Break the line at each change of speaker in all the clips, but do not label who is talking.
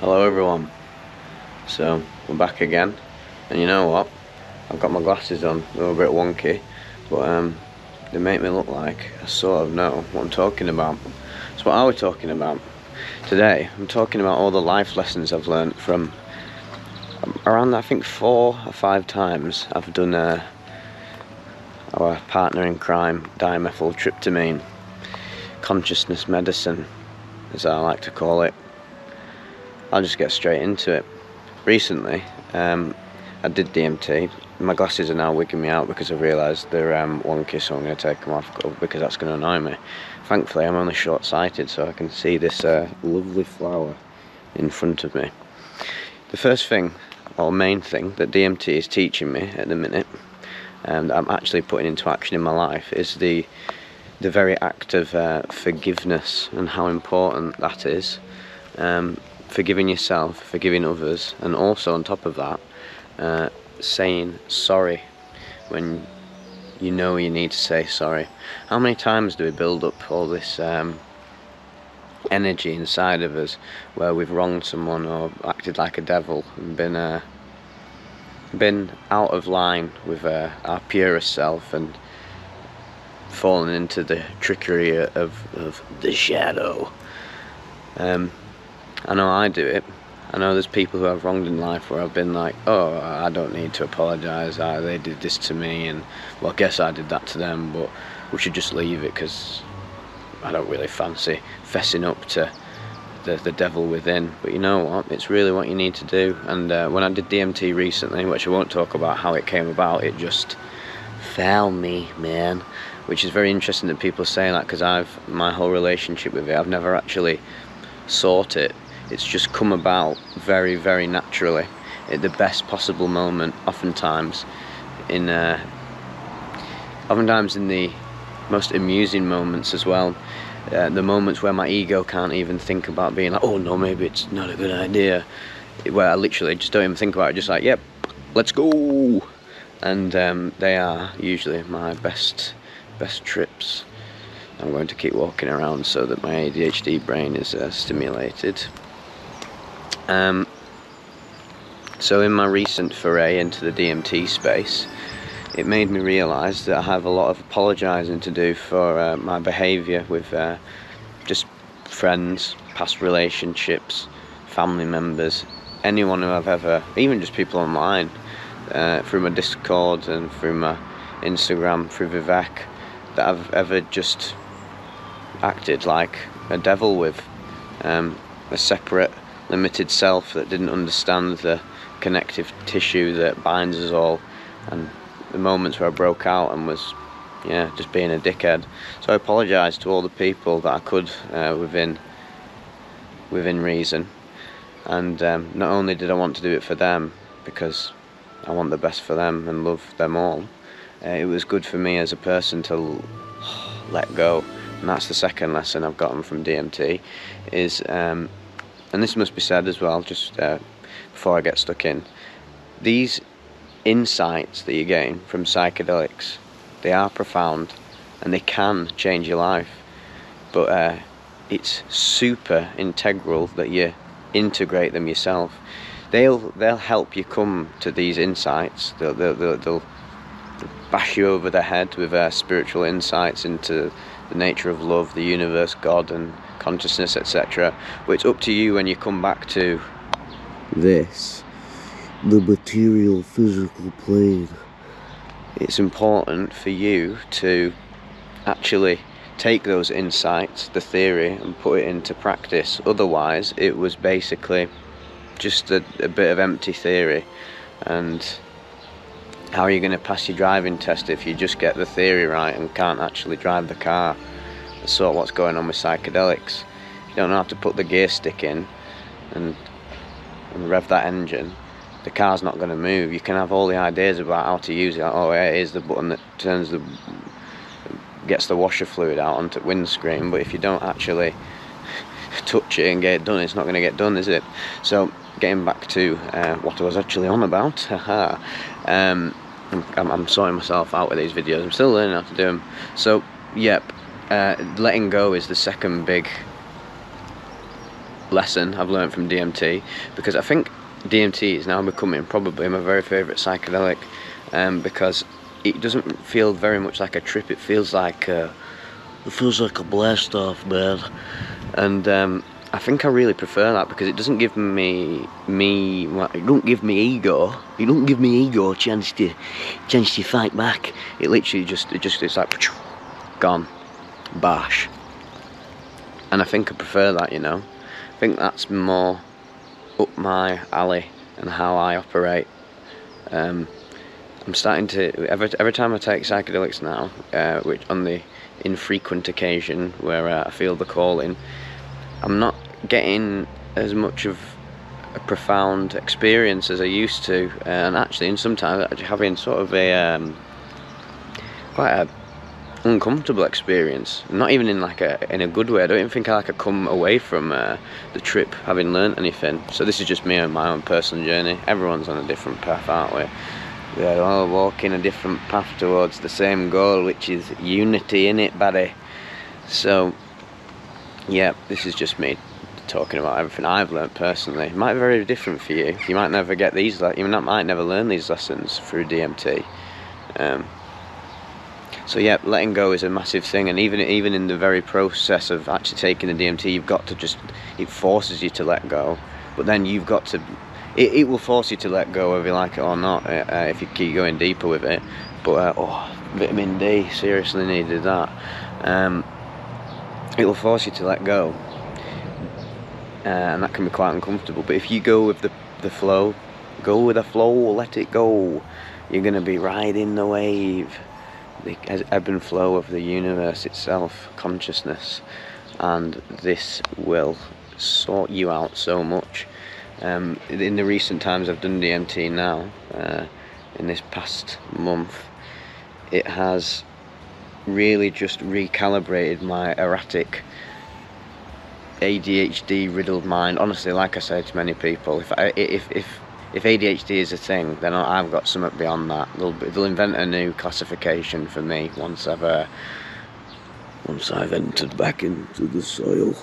Hello everyone. So we're back again, and you know what? I've got my glasses on. They're a bit wonky, but they make me look like I sort of know what I'm talking about. So what are we talking about? Today I'm talking about all the life lessons I've learned from around, I think, 4 or 5 times I've done our partner in crime dimethyltryptamine consciousness medicine, as I like to call it. I'll just get straight into it. Recently, I did DMT. My glasses are now wigging me out because I realised they're wonky, so I'm going to take them off because that's going to annoy me. Thankfully, I'm only short-sighted, so I can see this lovely flower in front of me. The first thing, or main thing, that DMT is teaching me at the minute, and I'm actually putting into action in my life, is the very act of forgiveness and how important that is. Forgiving yourself, forgiving others, and also on top of that, saying sorry when you know you need to say sorry. How many times do we build up all this energy inside of us where we've wronged someone or acted like a devil and been out of line with our purest self and fallen into the trickery of the shadow? I know I do it. I know there's people who I've wronged in life where I've been like, oh, I don't need to apologise, they did this to me, and well, I guess I did that to them, but we should just leave it because I don't really fancy fessing up to the devil within. But you know what, it's really what you need to do. And when I did DMT recently, which I won't talk about how it came about, it just found me, man, which is very interesting that people are saying that, because my whole relationship with it, I've never actually sought it. It's just come about very, very naturally at the best possible moment, oftentimes in the most amusing moments as well. The moments where my ego can't even think about being like, oh no, maybe it's not a good idea, where I literally just don't even think about it, just like, yep, let's go. And they are usually my best trips. I'm going to keep walking around so that my ADHD brain is stimulated. So in my recent foray into the DMT space, it made me realise that I have a lot of apologising to do for my behaviour with just friends, past relationships, family members, anyone who I've ever, even just people online, through my Discord and through my Instagram, through Vivec, that I've ever just acted like a devil with, a separate, limited self that didn't understand the connective tissue that binds us all, and the moments where I broke out and was, just being a dickhead. So I apologise to all the people that I could within reason, and not only did I want to do it for them because I want the best for them and love them all, it was good for me as a person to let go. And that's the second lesson I've gotten from DMT, is and this must be said as well, just before I get stuck in, these insights that you gain from psychedelics, they are profound and they can change your life, but it's super integral that you integrate them yourself. They'll help you come to these insights. They'll bash you over the head with spiritual insights into the nature of love, the universe, God and consciousness, etc. But it's up to you when you come back to this, the material physical plane. It's important for you to actually take those insights, the theory, and put it into practice. Otherwise it was basically just a bit of empty theory. And how are you going to pass your driving test if you just get the theory right and can't actually drive the car? That's sort of what's going on with psychedelics. You don't know how to put the gear stick in and rev that engine, the car's not going to move. You can have all the ideas about how to use it, like, oh yeah, here's the button that gets the washer fluid out onto the windscreen, but if you don't actually touch it and get it done, it's not going to get done, is it? So getting back to what I was actually on about, I'm sorting myself out with these videos. I'm still learning how to do them. So yep, letting go is the second big lesson I've learned from DMT, because I think DMT is now becoming probably my very favourite psychedelic, because it doesn't feel very much like a trip. It feels like a blast off, man. And I think I really prefer that, because it doesn't give me it don't give me ego. It don't give me ego a chance to fight back. It literally it's like gone, bash. And I think I prefer that, you know. I think that's more up my alley and how I operate. I'm starting to, every time I take psychedelics now, which on the infrequent occasion where I feel the calling, I'm not getting as much of a profound experience as I used to, and actually, and sometimes having sort of a quite a uncomfortable experience. Not even in like in a good way. I don't even think I come away from the trip having learnt anything. So this is just me on my own personal journey. Everyone's on a different path, aren't we? We're all walking a different path towards the same goal, which is unity, innit, buddy? So yeah, this is just me talking about everything I've learnt personally. It might be very different for you. You might never get these, you might never learn these lessons through DMT. So yeah, letting go is a massive thing, and even in the very process of actually taking the DMT, you've got to it forces you to let go, but then you've got to, it will force you to let go whether you like it or not, if you keep going deeper with it. But oh, vitamin D, seriously needed that. It will force you to let go, and that can be quite uncomfortable. But if you go with the flow, let it go, you're going to be riding the wave, the ebb and flow of the universe itself, consciousness, and this will sort you out so much. In the recent times I've done DMT now, in this past month, it has really just recalibrated my erratic, ADHD riddled mind. Honestly, like I say to many people, if ADHD is a thing, then I've got something beyond that. They'll invent a new classification for me once I've entered back into the soil.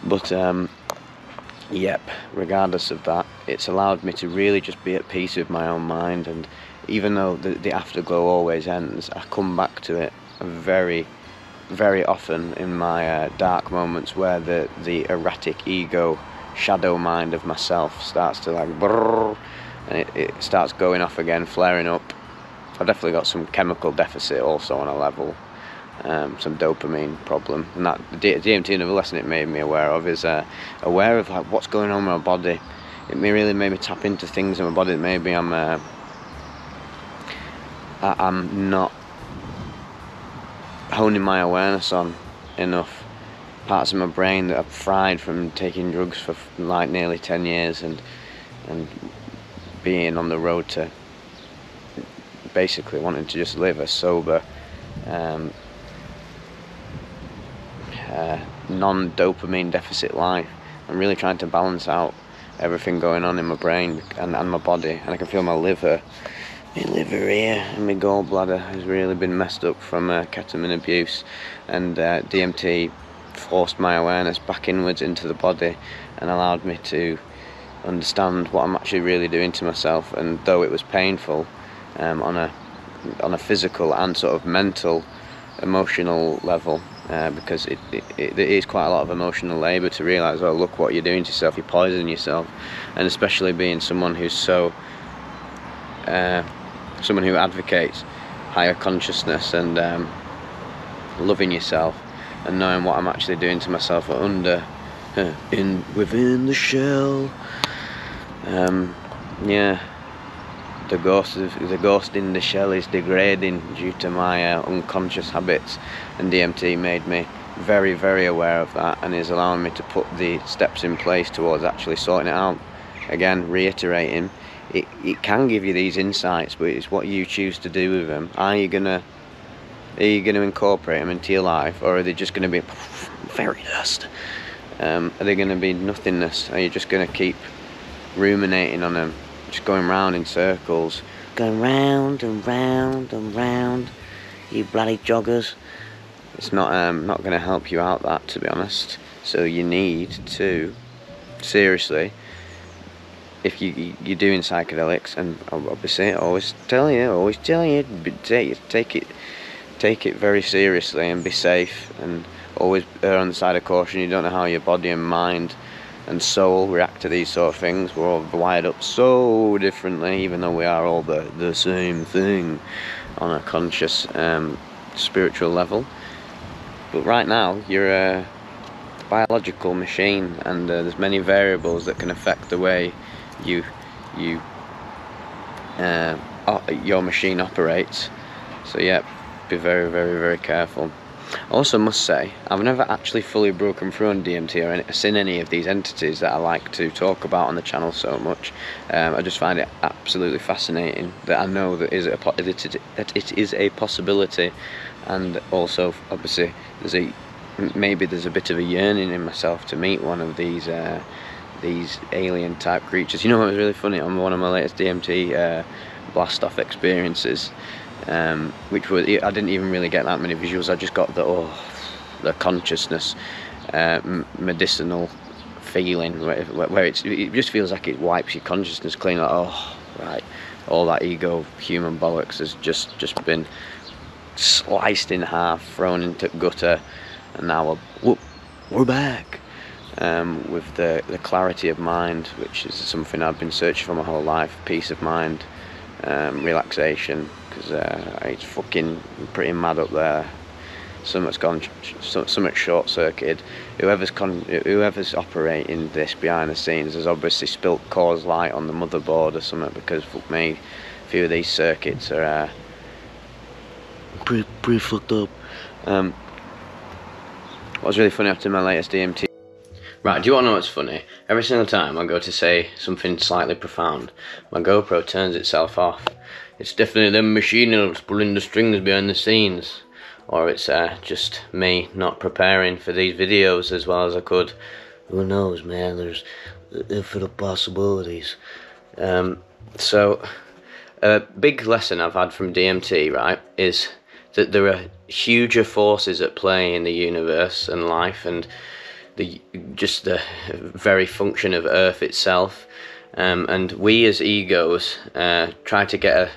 But yep, regardless of that, it's allowed me to really just be at peace with my own mind. And even though the afterglow always ends, I come back to it very, very often in my dark moments, where the erratic ego shadow mind of myself starts to like brrr, and it starts going off again, flaring up. I've definitely got some chemical deficit also on a level, some dopamine problem, and that DMT, another lesson it made me aware of, is aware of like what's going on in my body. It really made me tap into things in my body that maybe I'm not honing my awareness on enough. Parts of my brain that I've fried from taking drugs for like nearly 10 years and being on the road to basically wanting to just live a sober, non-dopamine deficit life. I'm really trying to balance out everything going on in my brain and my body, and I can feel my liver here and my gallbladder has really been messed up from ketamine abuse, and DMT forced my awareness back inwards into the body and allowed me to understand what I'm actually really doing to myself. And though it was painful on a physical and sort of mental, emotional level, because it is quite a lot of emotional labour to realise, oh, look what you're doing to yourself, you're poisoning yourself. And especially being someone who's someone who advocates higher consciousness and loving yourself, and knowing what I'm actually doing to myself within the shell. Yeah, the ghost in the shell is degrading due to my unconscious habits, and DMT made me very, very aware of that, and is allowing me to put the steps in place towards actually sorting it out. Again, reiterating, it can give you these insights, but it's what you choose to do with them. Are you gonna incorporate them into your life, or are they just gonna be fairy dust? Are they gonna be nothingness? Are you just gonna keep ruminating on them, just going round in circles, going round and round and round, you bloody joggers? It's not gonna help you out, that, to be honest. So you need to seriously, if you're doing psychedelics, and obviously I always tell you, take it very seriously and be safe, and always err on the side of caution. You don't know how your body and mind and soul react to these sort of things. We're all wired up so differently, even though we are all the same thing on a conscious spiritual level. But right now you're a biological machine, and there's many variables that can affect the way your machine operates. So yeah, be very, very, very careful. I also must say, I've never actually fully broken through on DMT or seen any of these entities that I like to talk about on the channel so much. I just find it absolutely fascinating that I know that it is a possibility, and also obviously maybe there's a bit of a yearning in myself to meet one of these alien type creatures. You know what was really funny? On one of my latest DMT blast off experiences, which was, I didn't even really get that many visuals. I just got the consciousness, medicinal feeling where it just feels like it wipes your consciousness clean. Like, oh right, all that ego human bollocks has just been sliced in half, thrown into gutter, and now we're back. With the clarity of mind, which is something I've been searching for my whole life. Peace of mind, relaxation, because it's fucking pretty mad up there. Something's gone, something's short-circuited. Whoever's operating this behind the scenes has obviously spilt cause light on the motherboard or something, because fuck me, a few of these circuits are pretty fucked up. What was really funny after my latest DMT. Right, do you want to know what's funny? Every single time I go to say something slightly profound, my GoPro turns itself off. It's definitely them machiners pulling the strings behind the scenes. Or it's just me not preparing for these videos as well as I could. Who knows, man, there's infinite possibilities. So, a big lesson I've had from DMT, right, is that there are huger forces at play in the universe and life, and just the very function of Earth itself, and we as egos try to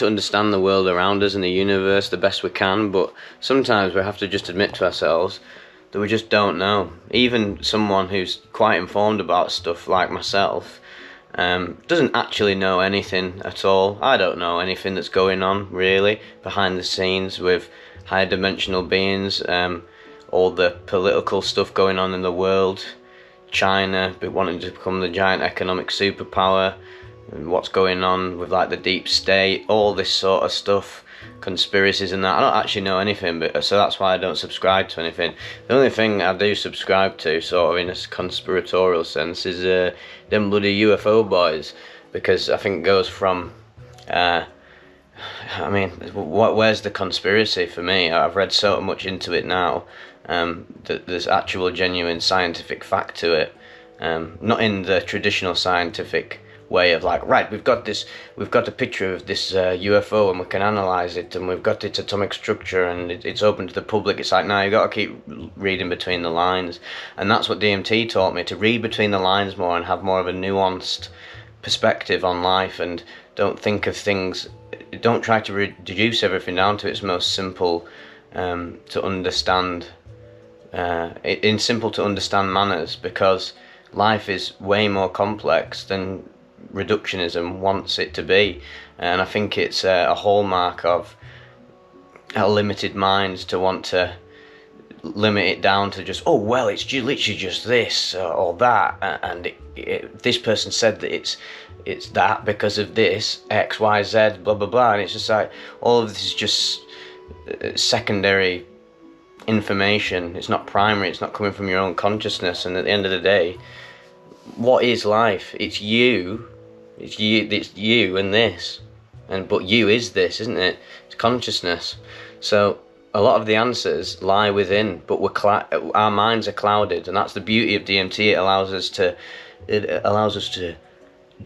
understand the world around us and the universe the best we can, but sometimes we have to just admit to ourselves that we just don't know. Even someone who's quite informed about stuff like myself doesn't actually know anything at all. I don't know anything that's going on really behind the scenes with higher dimensional beings. All the political stuff going on in the world, China wanting to become the giant economic superpower, and what's going on with like the deep state, all this sort of stuff, conspiracies and that. I don't actually know anything, but so that's why I don't subscribe to anything. The only thing I do subscribe to, sort of in a conspiratorial sense, is them bloody UFO boys, because I think it goes from I mean, where's the conspiracy for me? I've read so much into it now, that there's actual genuine scientific fact to it, not in the traditional scientific way of like, right, we've got a picture of this UFO and we can analyze it, and we've got its atomic structure and it's open to the public. It's like, no, you got to keep reading between the lines, and that's what DMT taught me, to read between the lines more and have more of a nuanced perspective on life, and don't think of things, don't try to reduce everything down to its most simple to understand, in simple to understand manners, because life is way more complex than reductionism wants it to be. And I think it's a hallmark of a limited mind to want to limit it down to just, oh well, it's literally just this or that, and this person said that it's that because of this X, Y, Z, blah blah blah, and it's just like, all of this is just secondary information. It's not primary, it's not coming from your own consciousness. And at the end of the day, what is life? It's you and this, but you is this, isn't it? It's consciousness. So a lot of the answers lie within, but our minds are clouded, and that's the beauty of DMT. It allows us to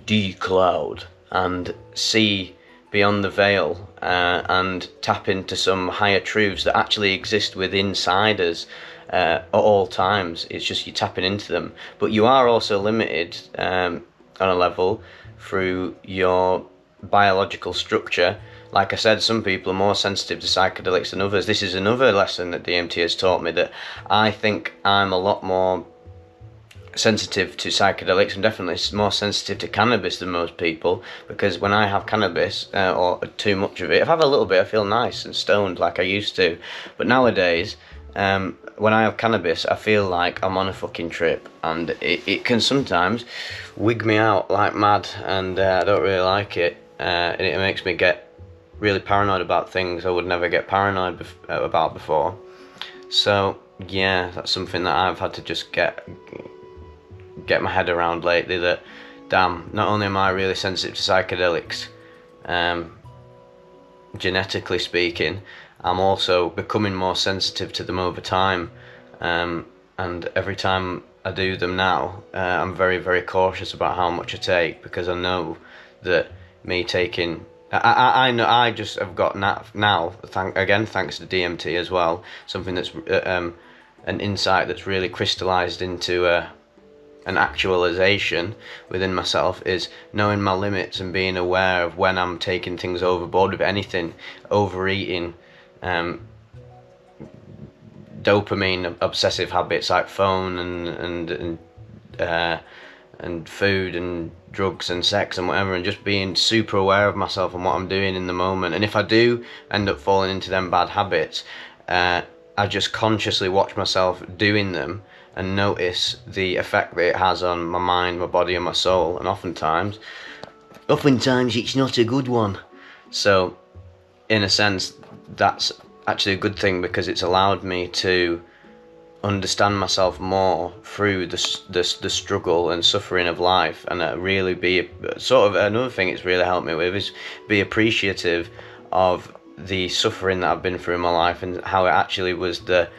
decloud and see beyond the veil, and tap into some higher truths that actually exist within inside us, at all times. It's just you tapping into them, but you are also limited on a level through your biological structure. Like I said, some people are more sensitive to psychedelics than others. This is another lesson that DMT has taught me, that I think I'm a lot more sensitive to psychedelics. I'm definitely more sensitive to cannabis than most people, because when I have cannabis or too much of it, if I have a little bit I feel nice and stoned like I used to, but nowadays when I have cannabis I feel like I'm on a fucking trip, and it can sometimes wig me out like mad, and I don't really like it, and it makes me get really paranoid about things I would never get paranoid about before. So yeah, that's something that I've had to just get my head around lately, that damn, not only am I really sensitive to psychedelics, genetically speaking, I'm also becoming more sensitive to them over time, and every time I do them now, I'm very, very cautious about how much I take, because I know that me taking, I know I just have got now thanks to DMT as well, something that's an insight that's really crystallized into an actualization within myself, is knowing my limits and being aware of when I'm taking things overboard with anything, overeating, dopamine obsessive habits like phone and food and drugs and sex and whatever, and just being super aware of myself and what I'm doing in the moment. And if I do end up falling into them bad habits, I just consciously watch myself doing them and notice the effect that it has on my mind, my body and my soul, and oftentimes it's not a good one. So in a sense that's actually a good thing, because it's allowed me to understand myself more through the struggle and suffering of life, and really be sort of another thing it's really helped me with is be appreciative of the suffering that I've been through in my life, and how it actually was the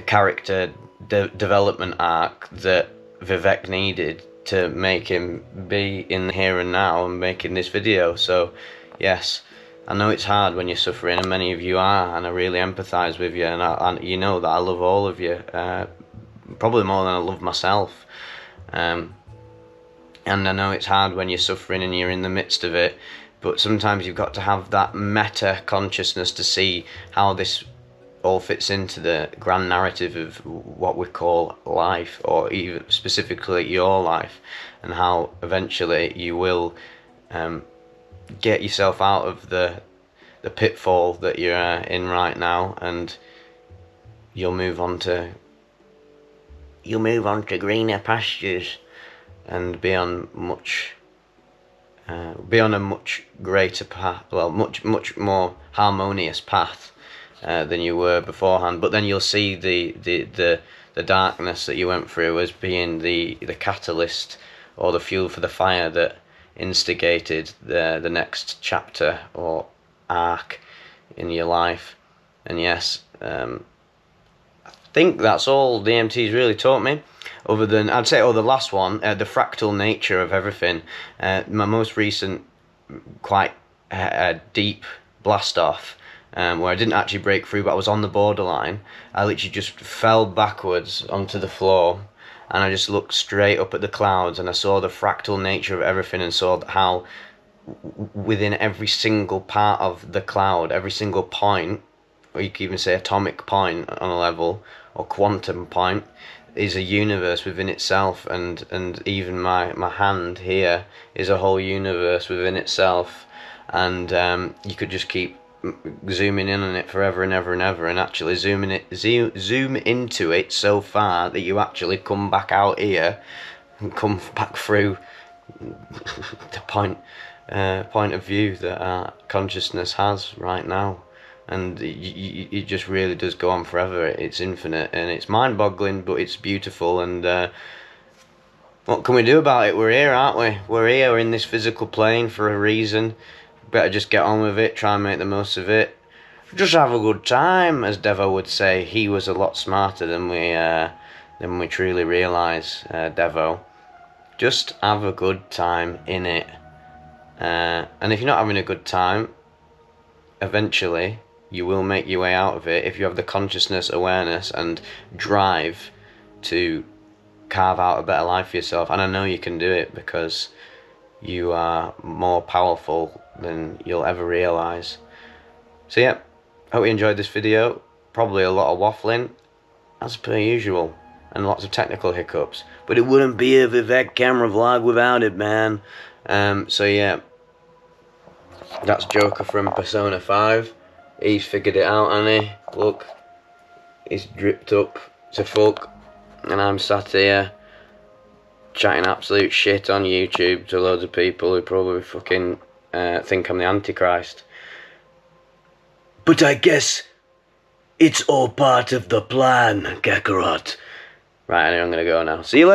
character development arc that Vivec needed to make him be in the here and now and making this video. So yes, I know it's hard when you're suffering, and many of you are, and I really empathise with you, and you know that I love all of you, probably more than I love myself, and I know it's hard when you're suffering and you're in the midst of it, but sometimes you've got to have that meta consciousness to see how this all fits into the grand narrative of what we call life, or even specifically your life, and how eventually you will get yourself out of the pitfall that you're in right now, and you'll move on to greener pastures and be on a much greater path, well, much more harmonious path than you were beforehand. But then you'll see the darkness that you went through as being the catalyst or the fuel for the fire that instigated the next chapter or arc in your life. And yes, I think that's all DMT's really taught me, other than, I'd say, the last one, the fractal nature of everything. My most recent quite deep blast off, where I didn't actually break through, but I was on the borderline. I literally just fell backwards onto the floor, and I just looked straight up at the clouds, and I saw the fractal nature of everything, and saw how within every single part of the cloud, every single point, or you could even say atomic point on a level, or quantum point, is a universe within itself, and even my hand here is a whole universe within itself, and you could just keep zooming in on it forever and ever and ever, and actually zoom into it so far that you actually come back out here and come back through the point of view that our consciousness has right now. And it just really does go on forever. It's infinite and it's mind-boggling, but it's beautiful. And what can we do about it? We're here, aren't we? We're here, we're in this physical plane for a reason. Better just get on with it, try and make the most of it. Just have a good time, as Devo would say. He was a lot smarter than we truly realise, Devo. Just have a good time in it. And if you're not having a good time, eventually you will make your way out of it if you have the consciousness, awareness and drive to carve out a better life for yourself. And I know you can do it, because you are more powerful than you'll ever realise. So yeah, hope you enjoyed this video. Probably a lot of waffling, as per usual, and lots of technical hiccups, but it wouldn't be a Vivec camera vlog without it, man. So yeah, that's Joker from Persona 5. He's figured it out, hasn't he? Look, he's dripped up to fuck, and I'm sat here chatting absolute shit on YouTube to loads of people who probably fucking think I'm the Antichrist. But I guess it's all part of the plan, Kakarot. Right, anyway, I'm gonna go now. See you later.